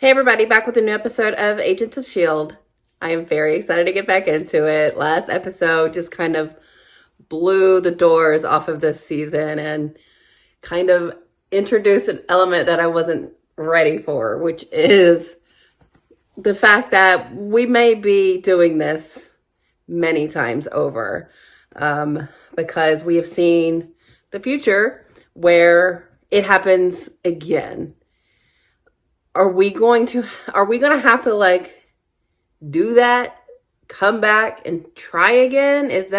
Hey everybody, back with a new episode of Agents of S.H.I.E.L.D. I am very excited to get back into it. Last episode just kind of blew the doors off of this season and kind of introduced an element that I wasn't ready for, which is the fact that we may be doing this many times over because we have seen the future where it happens again. Are we going to have to do that, come back and try again? It's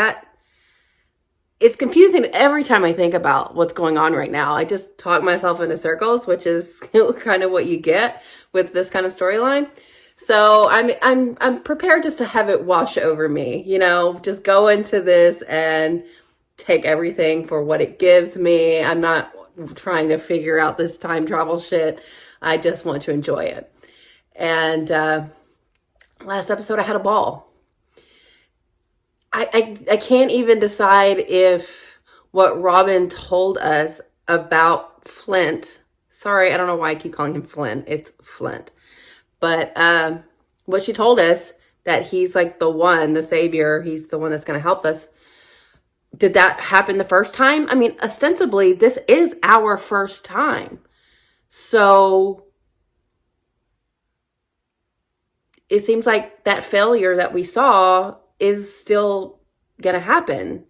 confusing every time I think about what's going on right now. I just talk myself into circles, which is kind of what you get with this kind of storyline. So I'm prepared just to have it wash over me, just go into this and take everything for what it gives me. I'm not trying to figure out this time travel shit. I just want to enjoy it. And last episode, I had a ball. I can't even decide if what Robin told us about Flint. Sorry, I don't know why I keep calling him Flint. It's Flint. But what she told us, that he's like the savior, he's the one that's going to help us. Did that happen the first time? I mean, ostensibly, this is our first time. So it seems like that failure that we saw is still going to happen.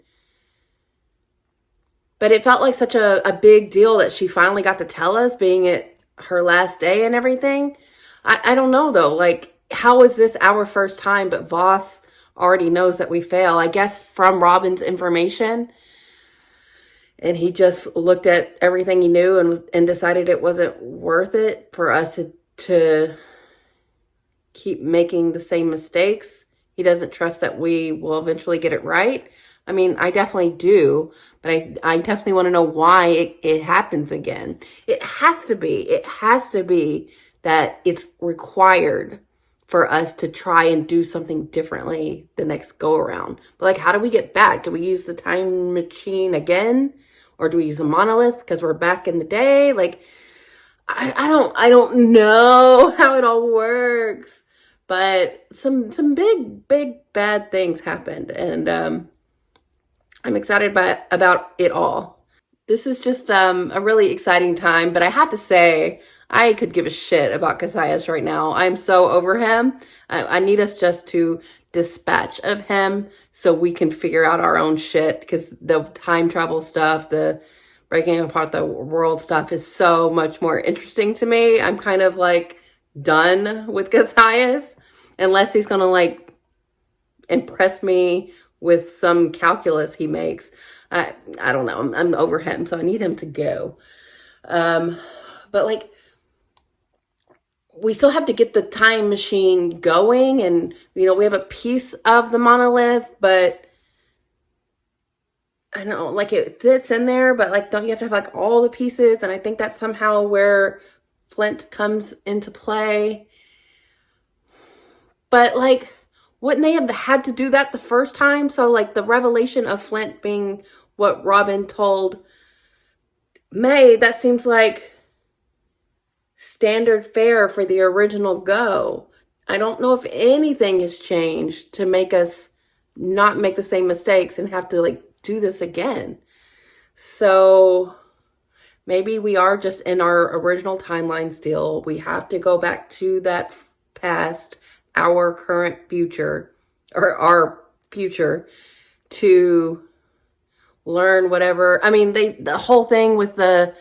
But it felt like such a big deal that she finally got to tell us, being it her last day and everything. I don't know, though. Like, how is this our first time? But Voss already knows that we fail, I guess, from Robin's information. And he just looked at everything he knew and decided it wasn't worth it for us to keep making the same mistakes. He doesn't trust that we will eventually get it right. I mean, I definitely do, but I definitely want to know why it happens again. It has to be that it's required for us to try and do something differently the next go around. But like, how do we get back? Do we use the time machine again? Or do we use a monolith because we're back in the day? Like, I don't know how it all works. But some big bad things happened, and I'm excited about it all. This is just a really exciting time, but I have to say, I could give a shit about Cassius right now. I'm so over him. I need us just to dispatch of him so we can figure out our own shit, because the time travel stuff, the breaking apart the world stuff is so much more interesting to me. I'm kind of like done with Cassius, unless he's gonna like impress me with some calculus he makes. I don't know. I'm over him, so I need him to go. But like, we still have to get the time machine going, and we have a piece of the monolith, but I don't know, like, it fits in there, but like, don't you have to have like all the pieces? And I think that's somehow where Flint comes into play. But like, wouldn't they have had to do that the first time? So like, the revelation of Flint being what Robin told May, that seems like standard fare for the original go. I don't know if anything has changed to make us not make the same mistakes and have to like do this again. So maybe we are just in our original timeline still. We have to go back to that past, our current future, or our future, to learn whatever. I mean, the whole thing with the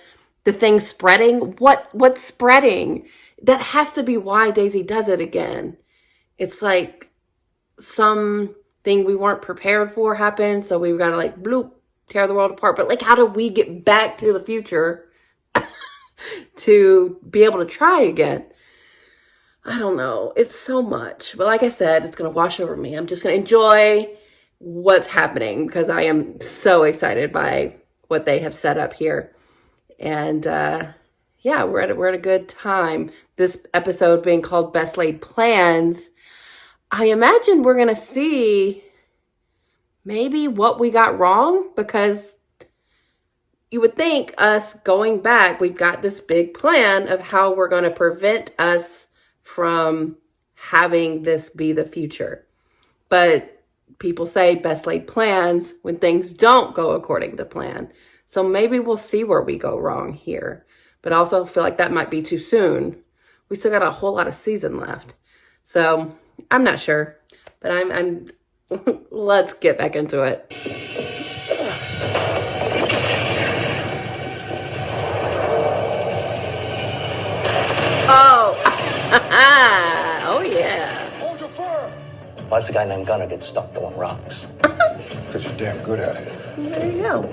thing spreading, what's spreading? That has to be why Daisy does it again. It's like something we weren't prepared for happened, so we've got to like bloop, tear the world apart. But like, how do we get back to the future to be able to try again? I don't know. It's so much. But like I said, it's going to wash over me. I'm just going to enjoy what's happening because I am so excited by what they have set up here. And yeah, we're at a good time. This episode being called Best Laid Plans, I imagine we're going to see maybe what we got wrong, because you would think us going back, we've got this big plan of how we're going to prevent us from having this be the future. But people say best laid plans when things don't go according to plan. So maybe we'll see where we go wrong here. But I also feel like that might be too soon. We still got a whole lot of season left. So I'm not sure. But I'm let's get back into it. Oh. Oh yeah. Hold your fire. Why does a guy named Gunner get stuck throwing rocks? Because you're damn good at it. There you go.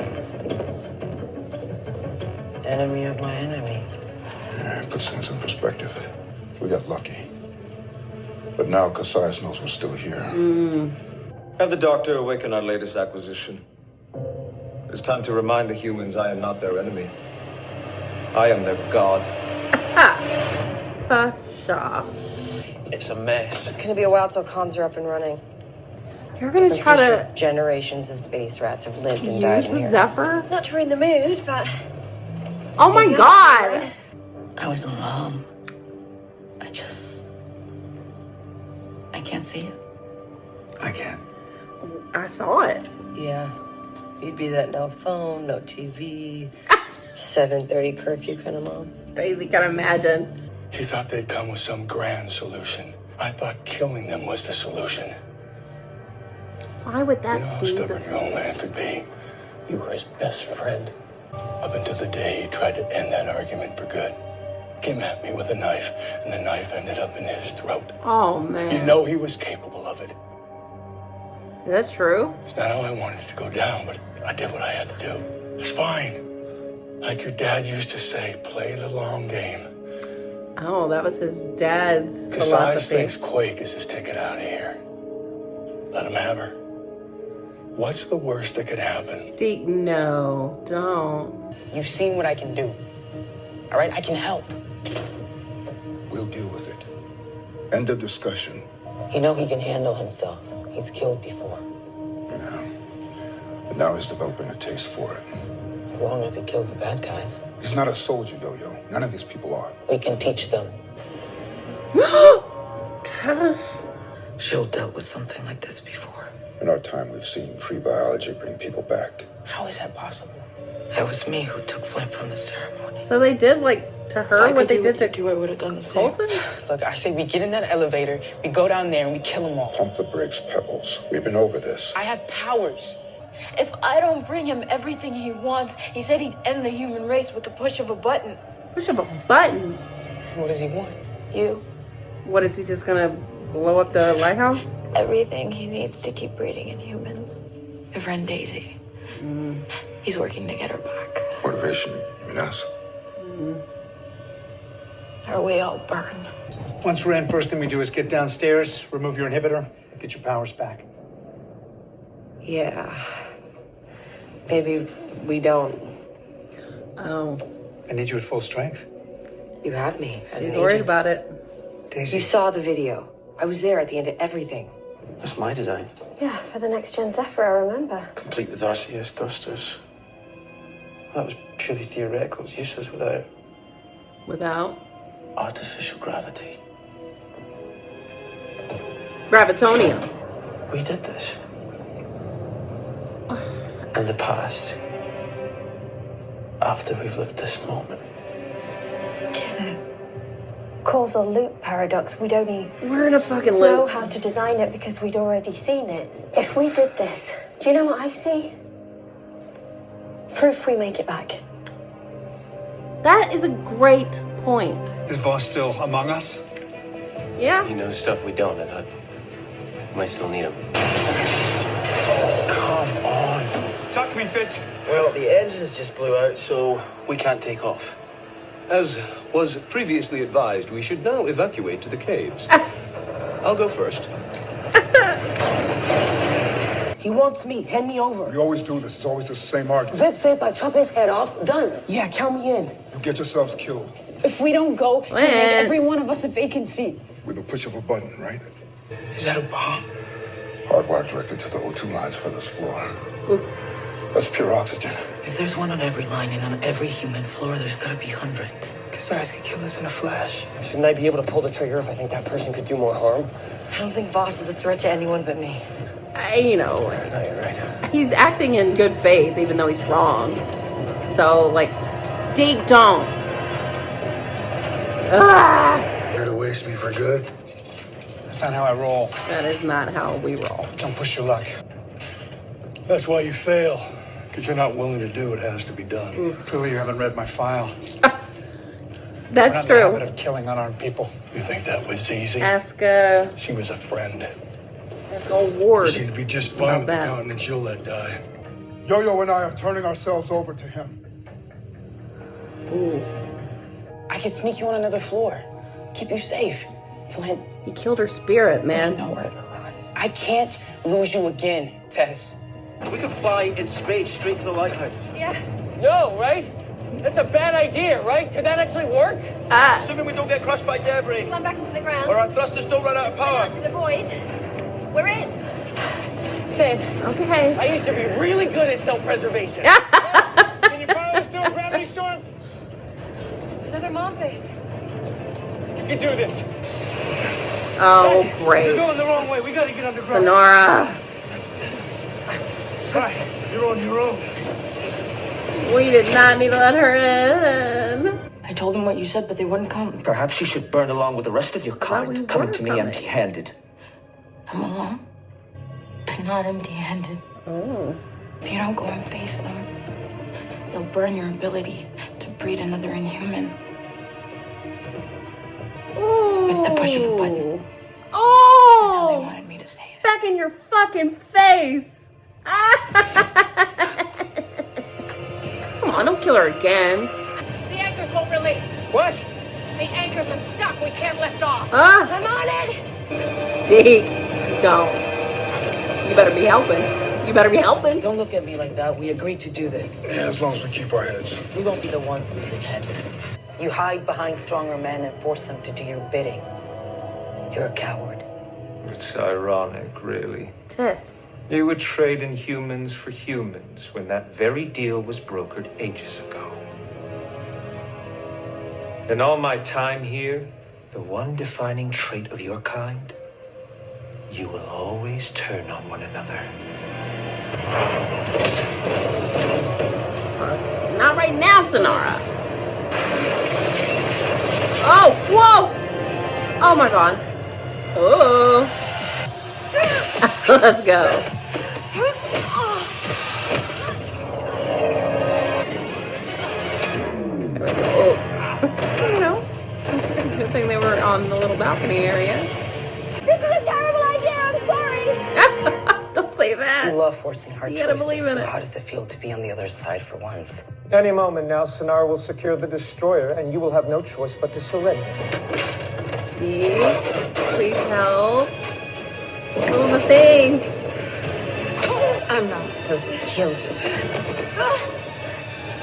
Enemy of my enemy. Yeah, it puts things in perspective. We got lucky. But now Cassius knows we're still here. Have the Doctor awaken our latest acquisition. It's time to remind the humans I am not their enemy. I am their god. Pasha. It's a mess. It's gonna be a while till comms are up and running. You're gonna try to Generations of space rats have lived and died use in the here. Zephyr? Not to ruin the mood, but Oh my god! I was alone. I can't see it. I can't. I saw it. yeah, you'd be that no phone, no TV, 7:30 curfew kind of mom. Crazy, can imagine. He thought they'd come with some grand solution. I thought killing them was the solution. Why would that You know how be stubborn the... your old man could be. You were his best friend. Up until the day he tried to end that argument for good. Came at me with a knife, and the knife ended up in his throat. Oh man. You know he was capable of it. Is that true? It's not how I wanted it to go down, but I did what I had to do. It's fine. Like your dad used to say, play the long game. Oh, that was his dad's Cassius philosophy. thinks Quake is his ticket out of here. Let him have her. What's the worst that could happen? No, don't. You've seen what I can do. All right, I can help. We'll deal with it. End of discussion. You know he can handle himself. He's killed before. Yeah. But now he's developing a taste for it. As long as he kills the bad guys, He's not a soldier, Yo-Yo. None of these people are. we can teach them. Gosh. S.H.I.E.L.D. dealt with something like this before. In our time, we've seen free biology bring people back. How is that possible? It was me who took Flint from the ceremony. So they did to her what they did to I would have done the same. Coulson? Look, I say we get in that elevator, we go down there and we kill them all. Pump the brakes, Pebbles. We've been over this. I have powers. If I don't bring him everything he wants, he said he'd end the human race with the push of a button. Push up a button. What does he want? You. What, is he just gonna blow up the lighthouse? Everything he needs to keep breeding in humans. My friend Daisy. He's working to get her back. Motivation, you mean us? Or we all burn. Once we're in, first thing we do is get downstairs, remove your inhibitor, get your powers back. Yeah. Maybe we don't. Oh, I need you at full strength. You have me as she's an worried agent. about it. Daisy. You saw the video. I was there at the end of everything. That's my design. Yeah, for the next gen Zephyr, I remember. Complete with RCS thrusters. That was purely theoretical. It's useless without Without artificial gravity. Gravitonia. We did this. In the past. After we've lived this moment. Causal loop paradox. We'd only We're in a fucking know loop. how to design it because we'd already seen it. If we did this, do you know what I see? Proof we make it back. That is a great point. Is Voss still among us? Yeah. He knows stuff we don't. I thought we might still need him. Come on. Talk to me, Fitz. Well, the engines just blew out, so we can't take off. As was previously advised, we should now evacuate to the caves. I'll go first. He wants me. Hand me over. We always do this. It's always the same argument. Zip said I chop his head off. Done. Yeah, count me in. You get yourselves killed If we don't go, he'll make What? every one of us a vacancy. with the push of a button, right? Is that a bomb? Hardwire directed to the O2 lines for this floor. Oof. That's pure oxygen. If there's one on every line and on every human floor, there's gotta be hundreds. Casares could kill us in a flash. Shouldn't I be able to pull the trigger if I think that person could do more harm? I don't think Voss is a threat to anyone but me. You know, No, you're right. he's acting in good faith, even though he's wrong. So, like, Deke, don't. Here to waste me for good? That's not how I roll. That is not how we roll. Don't push your luck. That's why you fail. Because you're not willing to do what has to be done. Clearly you haven't read my file. We're not That's in the habit true. of killing unarmed people. You think that was easy? Ask She was a friend. old Ward. You seem to be just fine with the that. continents you'll let die. Yo-Yo and I are turning ourselves over to him. Ooh. I can sneak you on another floor. Keep you safe. Flint. He killed her spirit, man. I can't lose you again, Tess. We could fly in space straight to the lighthouse. No, right? That's a bad idea, right? Could that actually work? Assuming we don't get crushed by debris. Slam back into the ground. Or our thrusters don't run out of power. To the void. We're in. Sam, Okay. I used to be really good at self-preservation. Can you power us through a gravity storm? Another mom face. You can do this. Oh, We're great. going the wrong way. We gotta get underground. Sonora. All right, you're on your own. We did not need to let her in. I told them what you said, but they wouldn't come. Perhaps you should burn along with the rest of your kind, we coming were to me coming. empty-handed. I'm alone, but not empty-handed. Oh. If you don't go and face them, they'll burn your ability to breed another inhuman. With the push of a button. That's how they Oh! wanted me to say it. Back in your fucking face. Come on, don't kill her again. The anchors won't release. What? The anchors are stuck. We can't lift off. Ah, I'm on it. Deke, don't. You better be helping. You better be helping. Don't look at me like that. We agreed to do this. Yeah, as long as we keep our heads. We won't be the ones losing heads. You hide behind stronger men and force them to do your bidding. You're a coward. It's ironic, really. Tess. You would trade in humans for humans when that very deal was brokered ages ago. In all my time here, the one defining trait of your kind, you will always turn on one another. Not right now, Sonara. Oh, whoa! Oh my god. Oh. Let's go. There we go. Oh. You know, good thing they were on the little balcony area. This is a terrible idea. I'm sorry. Don't say You that. love forcing hard You gotta choices. believe in So it. how does it feel to be on the other side for once? Any moment now, Sonar will secure the destroyer, and you will have no choice but to surrender. Deke, please help. All the things. I'm not supposed to kill you.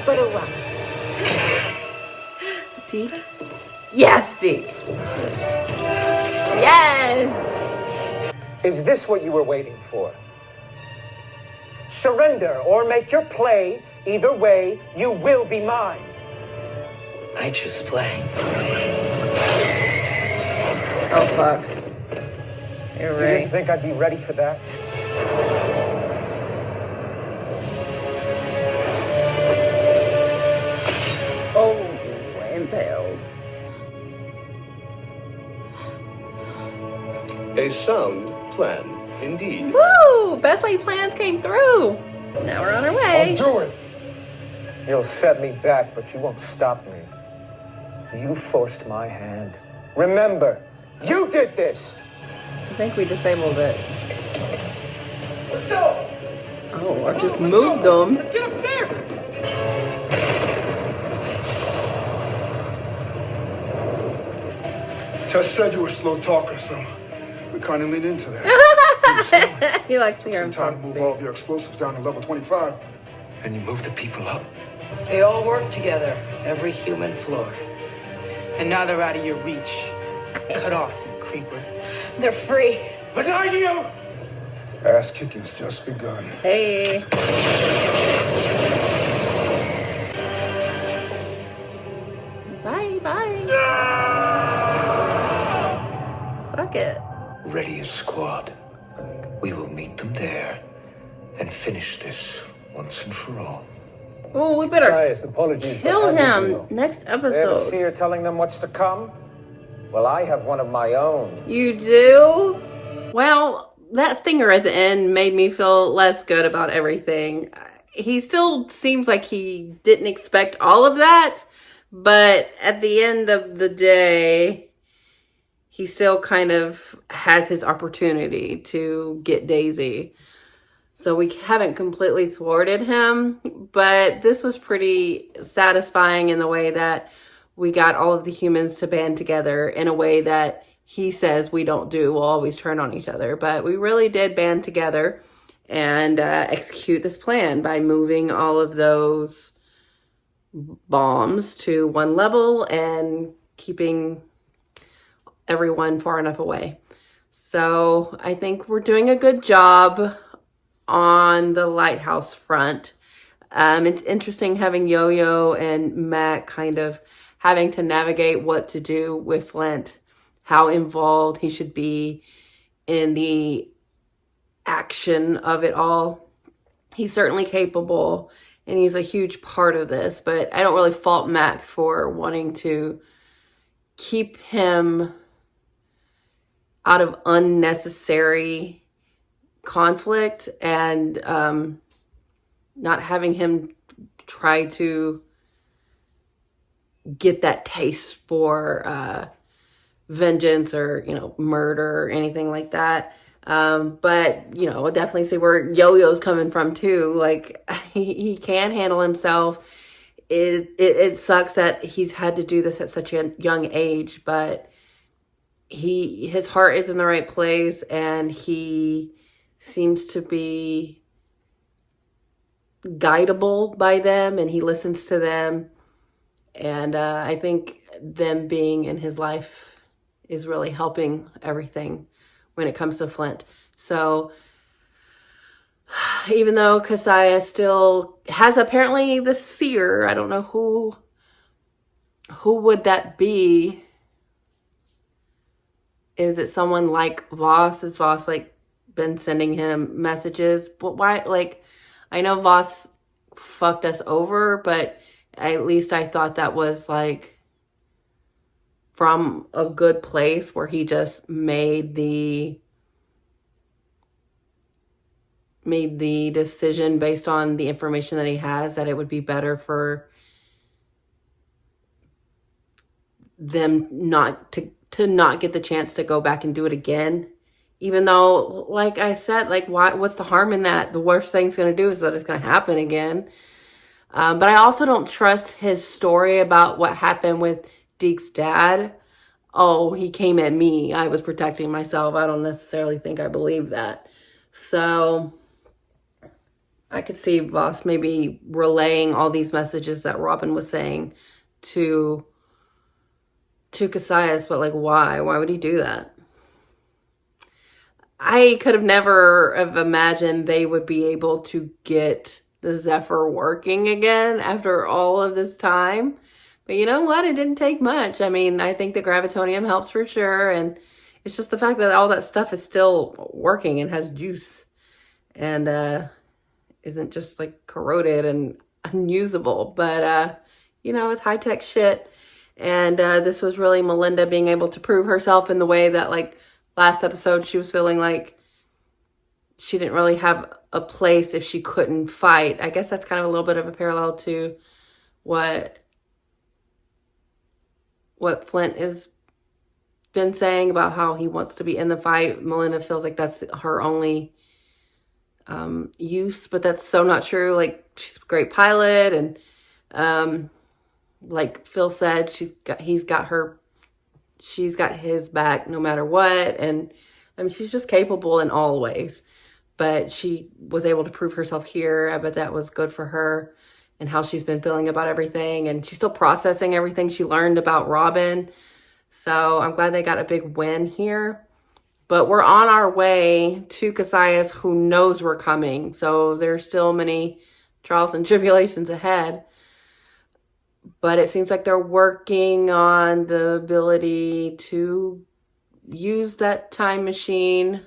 But oh well. Deke? Yes, Deke. Yes. Is this what you were waiting for? Surrender or make your play. Either way, you will be mine. I choose play. Oh, fuck. You're You right. didn't think I'd be ready for that? Oh, impaled. A sound plan, indeed. Woo! Best laid plans came through. Now we're on our way. Do it. You'll set me back, but you won't stop me. You forced my hand. Remember, you did this! I think we disabled it. Let's go! Oh, or just moved them. Let's get upstairs! Tess said you were a slow talker, so we kind of lean into that. He likes to hear Some time himself to move speak. all of your explosives down to level 25. And you move the people up. They all work together, every human floor. And now they're out of your reach. Cut off, you creeper. They're free. But not you! Ass kicking's just begun. Hey. Bye, bye. Suck it. Ready as squad. We will meet them there and finish this once and for all. Oh, we better apologies, kill him next They have a episode. seer telling them what's to come? Well, I have one of my own. You do? Well, that stinger at the end made me feel less good about everything. He still seems like he didn't expect all of that, but at the end of the day, he still kind of has his opportunity to get Daisy. So we haven't completely thwarted him, but this was pretty satisfying in the way that we got all of the humans to band together in a way that he says we don't do. We'll always turn on each other, but we really did band together and execute this plan by moving all of those bombs to one level and keeping everyone far enough away. So I think we're doing a good job on the Lighthouse front. It's interesting having Yo-Yo and Matt kind of having to navigate what to do with Flint, how involved he should be in the action of it all. He's certainly capable and he's a huge part of this, but I don't really fault Mac for wanting to keep him out of unnecessary conflict and not having him try to get that taste for vengeance or, murder or anything like that. But, I'll definitely see where Yo-Yo's coming from too. Like, he can handle himself. It sucks that he's had to do this at such a young age, but his heart is in the right place and he seems to be guidable by them and he listens to them. And I think them being in his life is really helping everything when it comes to Flint. So even though Keziah still has apparently the seer, I don't know who would that be. Is it someone like Voss? Is Voss been sending him messages? But why, I know Voss fucked us over, but at least I thought that was from a good place where he just made the decision based on the information that he has, that it would be better for them not get the chance to go back and do it again. Even though, like I said, what's the harm in that? The worst thing's going to do is that it's going to happen again. But I also don't trust his story about what happened with Deke's dad. Oh, he came at me. I was protecting myself. I don't necessarily think I believe that. So I could see Voss maybe relaying all these messages that Robin was saying to Cassius, but why? Why would he do that? I could have never have imagined they would be able to get the Zephyr working again after all of this time. But you know what? It didn't take much. I mean, I think the gravitonium helps for sure. And it's just the fact that all that stuff is still working and has juice. And isn't just corroded and unusable. But, it's high-tech shit. And this was really Melinda being able to prove herself in the way that last episode she was feeling like she didn't really have a place if she couldn't fight. I guess that's kind of a little bit of a parallel to what Flint has been saying about how he wants to be in the fight. Melinda feels like that's her only use, but that's so not true. She's a great pilot, and like Phil said, she's got his back no matter what, and I mean she's just capable in all ways. But she was able to prove herself here. I bet that was good for her and how she's been feeling about everything, and she's still processing everything she learned about Robin. So I'm glad they got a big win here. But we're on our way to Cassius, who knows we're coming. So there's still many trials and tribulations ahead. But it seems like they're working on the ability to use that time machine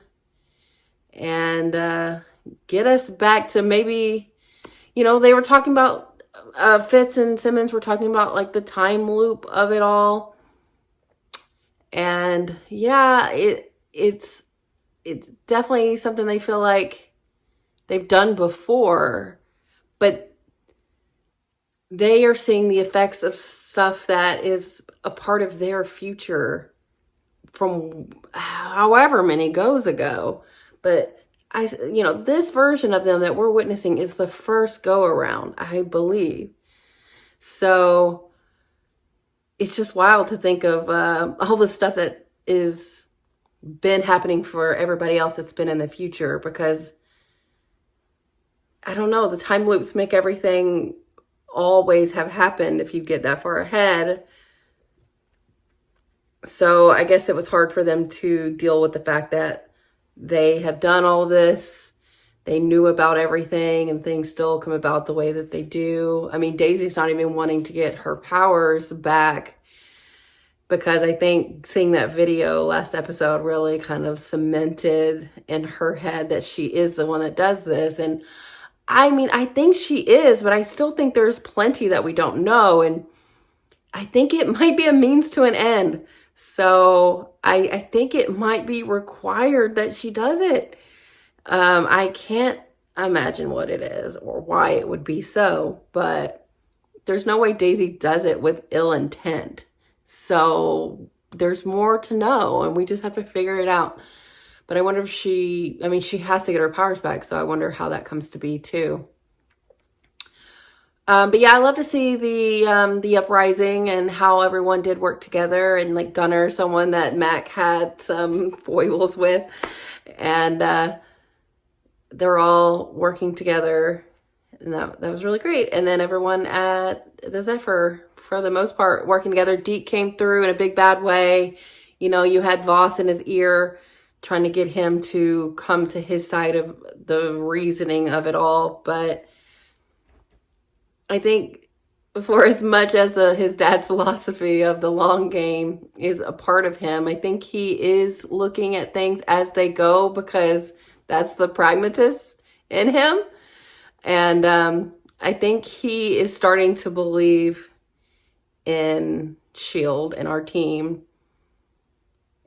and get us back to maybe, they were talking about, Fitz and Simmons were talking about like the time loop of it all. And yeah, it's definitely something they feel like they've done before, but they are seeing the effects of stuff that is a part of their future from however many goes ago. But this version of them that we're witnessing is the first go around, I believe. So it's just wild to think of all the stuff that is been happening for everybody else that's been in the future, because I don't know, the time loops make everything always have happened if you get that far ahead. So I guess it was hard for them to deal with the fact that they have done all this. They knew about everything and things still come about the way that they do. I mean, Daisy's not even wanting to get her powers back, because I think seeing that video last episode really kind of cemented in her head that she is the one that does this. And I mean, I think she is, but I still think there's plenty that we don't know. And I think it might be a means to an end. So I think it might be required that she does it. I can't imagine what it is or why it would be so, but there's no way Daisy does it with ill intent. So there's more to know, and we just have to figure it out. But I wonder if she has to get her powers back, so I wonder how that comes to be too. But yeah, I love to see the uprising and how everyone did work together, and like Gunner, someone that Mac had some foibles with, and they're all working together, and that was really great. And then everyone at the Zephyr, for the most part, working together. Deke came through in a big bad way. You had Voss in his ear trying to get him to come to his side of the reasoning of it all. But I think for as much as his dad's philosophy of the long game is a part of him, I think he is looking at things as they go, because that's the pragmatist in him. And I think he is starting to believe in S.H.I.E.L.D. and our team.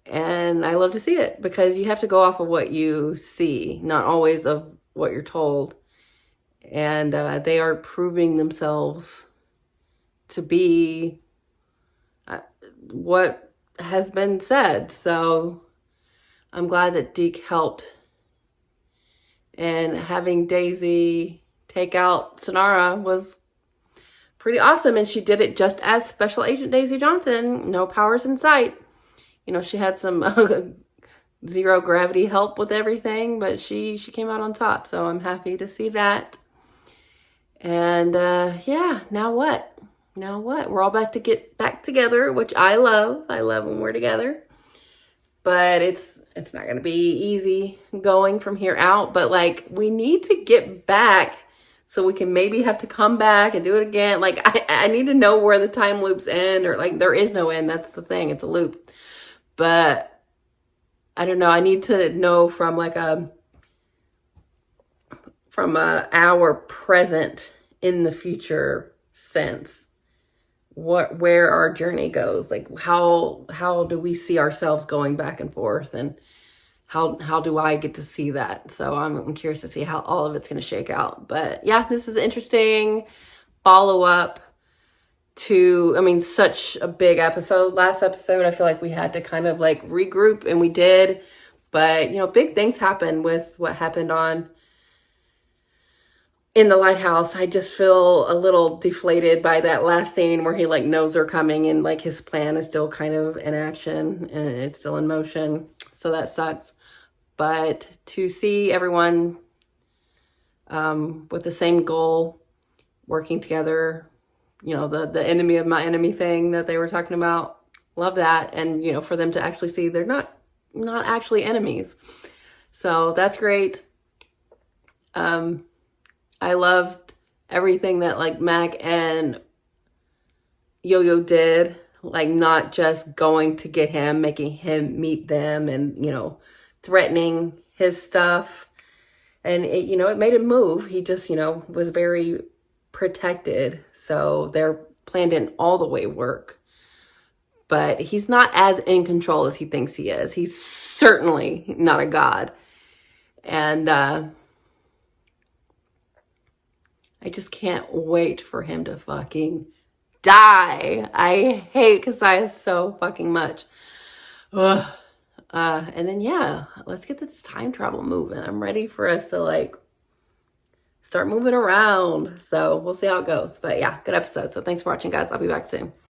And I love to see it, because you have to go off of what you see, not always of what you're told. And they are proving themselves to be what has been said. So I'm glad that Deke helped. And having Daisy take out Sonara was pretty awesome. And she did it just as Special Agent Daisy Johnson. No powers in sight. She had some zero gravity help with everything, but she came out on top. So I'm happy to see that. And yeah, now what? We're all about to get back together, which I love. I love when we're together. But it's not going to be easy going from here out. But like, we need to get back so we can maybe have to come back and do it again. Like, I need to know where the time loops end, or like, there is no end. That's the thing. It's a loop. But I don't know. I need to know from our present in the future sense, where our journey goes. Like, how do we see ourselves going back and forth, and how do I get to see that? So I'm curious to see how all of it's going to shake out. But yeah, this is an interesting follow-up to, such a big episode. Last episode, I feel like we had to kind of like regroup, and we did. But, big things happened with what happened in the Lighthouse. I just feel a little deflated by that last scene where he like knows they're coming, and like his plan is still kind of in action and it's still in motion. So that sucks. But to see everyone with the same goal, working together, the enemy of my enemy thing that they were talking about, love that. And, for them to actually see they're not not actually enemies. So that's great. I loved everything that like Mac and Yo-Yo did, like not just going to get him, making him meet them and, you know, threatening his stuff. And it, you know, it made him move. He just, you know, was very protected. So their plan didn't all the way work. But he's not as in control as he thinks he is. He's certainly not a god. And I just can't wait for him to fucking die. I hate Kasaya so fucking much. Ugh. And then, yeah, let's get this time travel moving. I'm ready for us to, like, start moving around. So we'll see how it goes. But, yeah, good episode. So thanks for watching, guys. I'll be back soon.